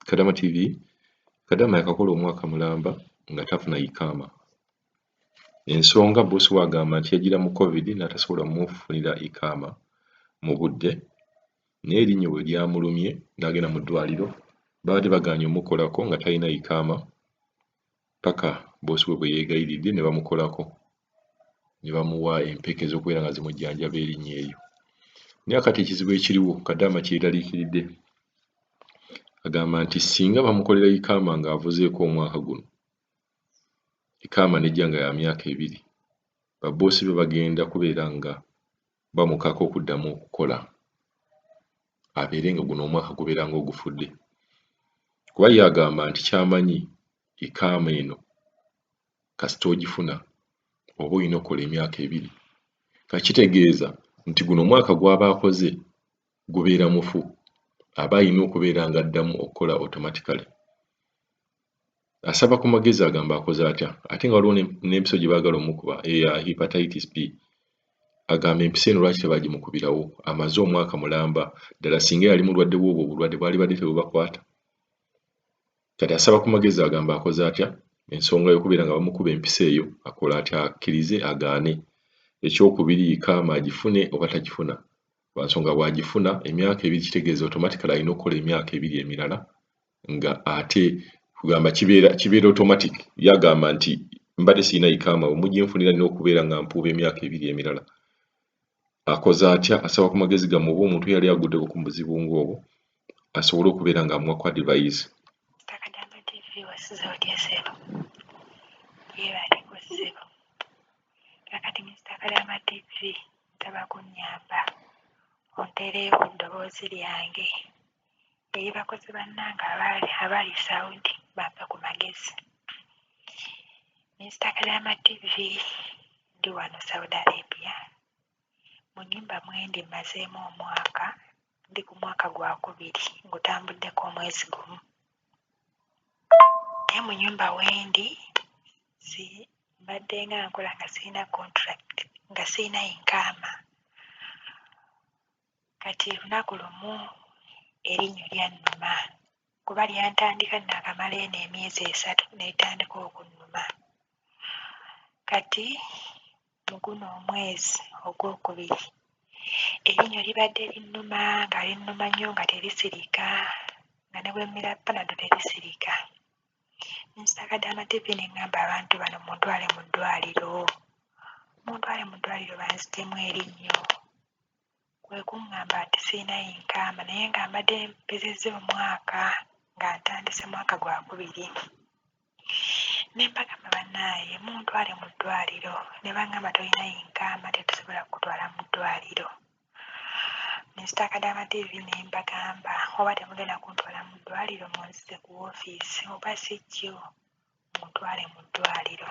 Kadama TV, Kadama yakakola omwaka mulamba nga tafuna ikaama. Ensonga boosi we agamba nti yagira mu COVID n'atasobola mumufunira ikaama mu budde, naye erinnya bwe lyamulumye n'agenda mu ddwaliro, baali bagaanye omukkolako nga talina ikaama paka boosi we bwe yeegayiridde ne bamukolako, ne bamuwa empeke ez'okubeera nga zimujjanjaba erinnya eryo. Naye kati ekizibu ekiriwo, Kadama kyeraliikiridde, agamba nti singa bamukolera ikaama ng'avuzeeko omwaka guno, ikaama nejja nga ya myaka 2, baboosi be bagenda kubeera nga bamukaka okuddamu okukola, abeere nga guno omwaka gubeera nga ogufudde. Kuba ye agamba nti kyamanyi ikaama eno kasita ogifuna oba olina okukola emyaka 2, kakitegeeza nti guno omwaka gw'aba akoze gubeera mufu, aba alina okubeera nga addamu okukola automatically. Asaba ku magezi agamba akoze atya, ate nga waliwo n'empiso gye baagala omukuba eya hepatitis B. Agamba empisa eno lwaki tebaagimukubirawo, amaze omwaka mulamba, ddala singa yali mulwadde bw'obwo obulwadde bwali badde tebubakwata. Kati asaba ku magezi agamba akoze atya, ensonga y'okubeera nga bamukuba empisa eyo akola atya, akkirize agaane. Ekyokubiri ikaama agifune oba tagifuna, lwa nsonga bw'agifuna emyaka 2 kitegeeza automatically alina okukola emyaka 2 emirala nga ate kugamba kibeera automatic. Yagamba nti mbadde sirina ikaama, omuginfunira nina okubeera nga mpuuba emyaka 2 emirala. Akoze atya, asaba ku magezi gammwe oba omuntu yali aguddeko ku buzibu ng'obwo asobole okubeera nga amuwa ku advice. Kadama TV wasize otya ssebo? Yeebale ssebo. Kakati Mr. Kadama TV ntaba kunnyamba ontereewo ku ddoboozi lyange eri bakozi bannange abali Saudi bampe ku magezi. Mr. Kadama TV ndi wano Saudi Arabia, mu nnyumba mwendi mmazeemu omwaka, ndi ku mwaka gwa 2 ngutambuddeko omwezi gumu. Naye mu nnyumba wendi mbadde nga nkola nga sirina contract, nga sirina ikaama. Kati lunaku lumu erinnyo lyannuma, kuba lyantandika naakamala eno emyezi 3 n'etandika okunnuma. Kati mu guno omwezi ogwokubiri erinnyo libadde linnuma, nga linnuma nnyo nga terisirika, nga ne bwe mmira panado terisirika. Mr. Kadama TV ne ngamba abantu bano muntwale mu ddwaliro, banzitemu erinnyo. Kwe kuŋŋamba nti sirina ikaama, naye nga mbadde mpezezza omwaka nga ntandise mwaka gwa 2. Ne mbagamba bannaaye muntwale mu ddwaliro, ne baŋŋamba tolina ikaama tetusobola kukutwala mu ddwaliro. Mr. Kadama TV ne mbagamba oba temugenda kuntwala mu ddwaliro munzise ku woofiisi, oba si kyo muntwale mu ddwaliro.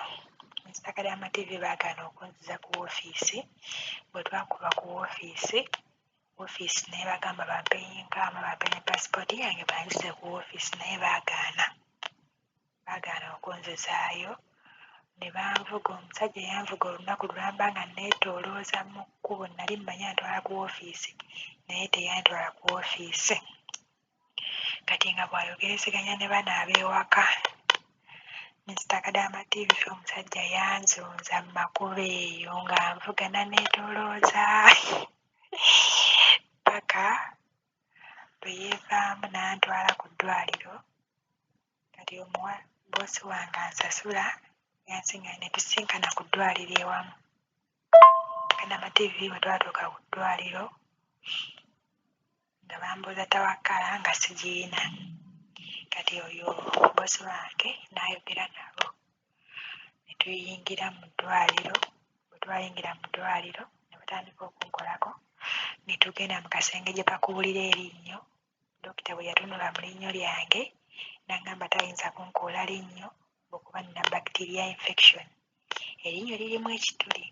Mr. Kadama TV baagaana okunziza ku woofiisi. Bwe twakuba ku woofiisi naye bagamba bampe ikaama, bampe ne paasipooti yange banzize ku woofiisi, naye baagaana okunzizaayo. Ne banvuga, omusajja yanvuga olunaku lulamba nga neetoolooza mu kkubo, nali mmanyi antwala ku woofiisi naye teyantwala ku woofiisi. Kati nga bw'ayogerezeganya ne bano ab'ewaka, Mr. Kadama TV omusajja yanzunza mu makubo eyo nga nvuga naneetoolooza paka bwe yeevaamu n'antwala ku ddwaliro. Kati boosi wange ansasula, yansinga ne tusinkana ku ddwaliro ewamu. Kadama TV bwe twatuuka ku ddwaliro nga bambuuza tawakkala nga sigiina. Kati oyo boosi wange n'ayogera nabo ne tuyingira mu ddwaliro. Bwe twayingira mu ddwaliro ne batandika okunkolako, ne tugenda mu kasenge gye bakubulira erinnyo. Dokita bwe yatunula mu linnyo lyange n'aŋŋamba tayinza kunkuula linnyo okuba nina bacteria infection, erinnyo lirimu ekituli.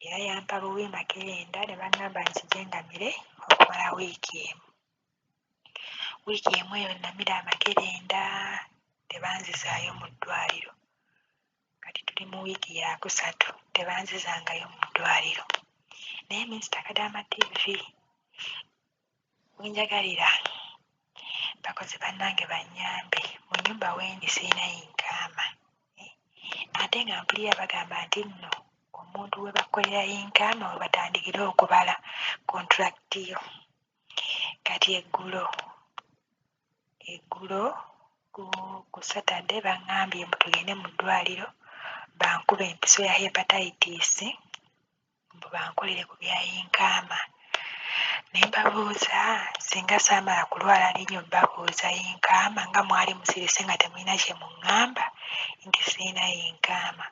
Era yampa buwi makerenda ne baŋŋamba nkijengamire okumala wiiki emu. Wiiki emu eyo namira amakerenda, tebanzizaayo mu ddwaliro. Kati tuli mu wiiki ya 3 tebanzizangayo mu ddwaliro. Naye Mr. Kadama TV wenjagalira, bakozi bannange bannyambe mu nnyumba wendi sirina yinkaama. Ate nga mpulira bagamba nti nno omuntu we bakolera yinkaama we batandikira okubala konturakiti yo. Kati eggulo ku Saturday baŋŋambye mbu tugende mu ddwaliro bankuba empiso ya hepatitis mbu bankolere ku bya yinkaama. Ne mbabuuza singa saamala kulwala linnyo babuuza yinkaama nga mwali musirise nga temulina kye muŋŋamba nti sirina yinkaama.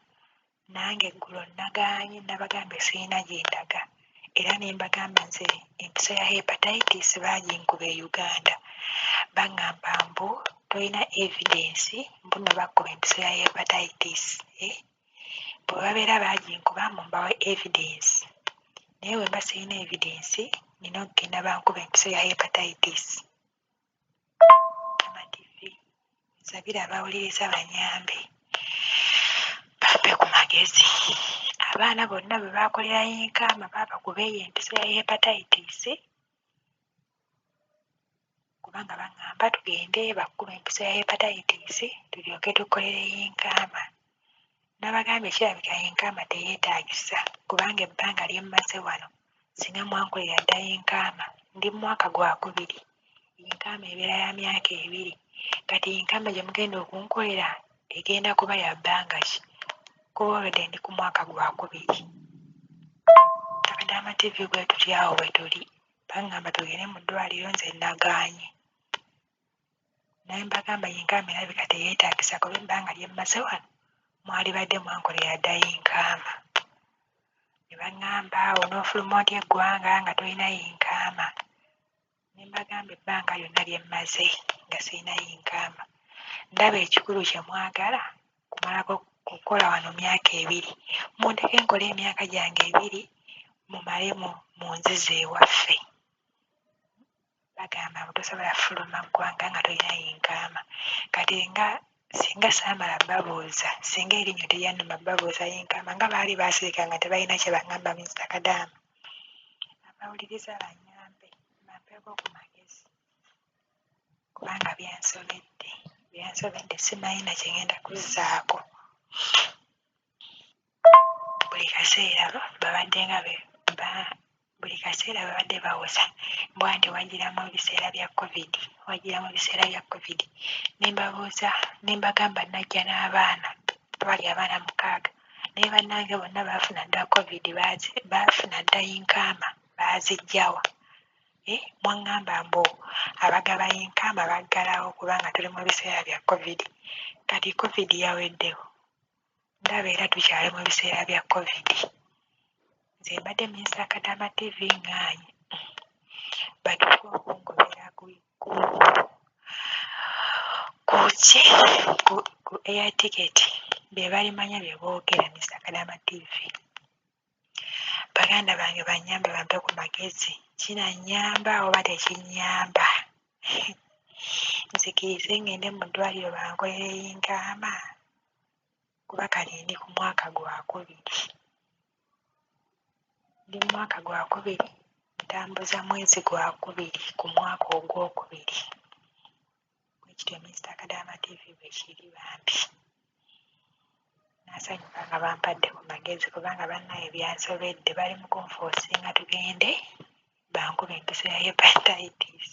Nange eggulo nagaanye nabagambye sirina gye ndaga era ne mbagamba nze empiso ya hepatitis baaginkuba e Uganda. Baŋŋamba mbu tolina evidence mbu nno bakkuba empiso ya hepatitis. Bwe babeera baaginkuba mu mbawa evidence. Naye bwe mba sirina evidence nina okugenda bankuba empiso ya hepatitis. Amativi nsabira abawuliriza bannyambe bampe ku magezi. Abaana bonna bwe baakolera yinkaama baabakuba eyo empiso ya hepatitis kubanga baŋŋamba tugende bakkuba empiso ya hepatitis tulyoke tukolere yinkaama. Nabagambye kirabika yinkaama teyeetaagisa kubanga ebbanga lye mmaze wano singa mwankolera dda yinkaama ndi mu mwaka gwa 2. Yinkaama ebeera ya myaka 2. Kati yinkaama gye mugenda okunkolera egenda kuba ya bbanga ki? Kuba olwedde ndi ku mwaka gwa 2. Takadaama TV bwe tuti awo bwe tuli. Baŋŋamba tugende mu ddwaliro nze nagaanye. Naye mbagamba yinkaama erabika teyeetaagisa kuba ebbanga lye mmaze wano mwali badde mwankolera dda yinkaama. Ne baŋŋamba onoofuluma otya eggwanga nga tolina yinkaama. Ne mbagamba ebbanga lyonna lye mmaze nga sirina yinkaama. Ndaba ekikulu kye mwagala kumalako kukola wano myaka 2. Mundeke nkole emyaka gyange 2 mumalemu mu nziza ewaffe. Bagamba mbu tosobola fuluma ggwanga nga tolina yinkaama. Kati nga singa saamala babuuza singa erinnyo teryannuma babuuza yinkaama nga baali baasirika nga tebalina kye baŋŋamba Mr. Kadaama. Abawuliriza bannyambe bampeeko ku magezi kubanga byansobedde simanyi na kye ngenda kuzzaako. Buli kaseera babadde bawoza mbwanti wagiramu ebiseera bya covid. Ne mbabuuza ne mbagamba najja n'abaana twali abaana 6 naye bannange bonna baafuna dda covid baafuna dda yinkaama baaziggyawa. Mwaŋŋamba mbu abagaba yinkaama baggalawo kubanga tuli mu biseera bya covid. Kati covid yaweddewo ndaba era tukyali mu biseera bya covid. Nze mbadde Mr. Kadaama TV ŋŋaanye batuuka okunkubira ku air ticket be balimanya bye boogera Mr. Kadaama TV. Baganda bange bannyambe bampe ku magezi kinannyamba oba tekinnyamba. Nzikirize ngende mu ddwaliro bankolere yinkaama kuba kali ndi ku mwaka gwa 2. Ndi mu mwaka gwa 2 ntambuza mwezi gwa 2 ku mwaka ogwokubiri. Bwekityo Mr. Kadaama TV bwe kiri bambi. Nasanyuka nga bampadde ku magezi kubanga bannaye byansobedde bali mu kunfoosinga tugende bankuba empiso ya hepatitis.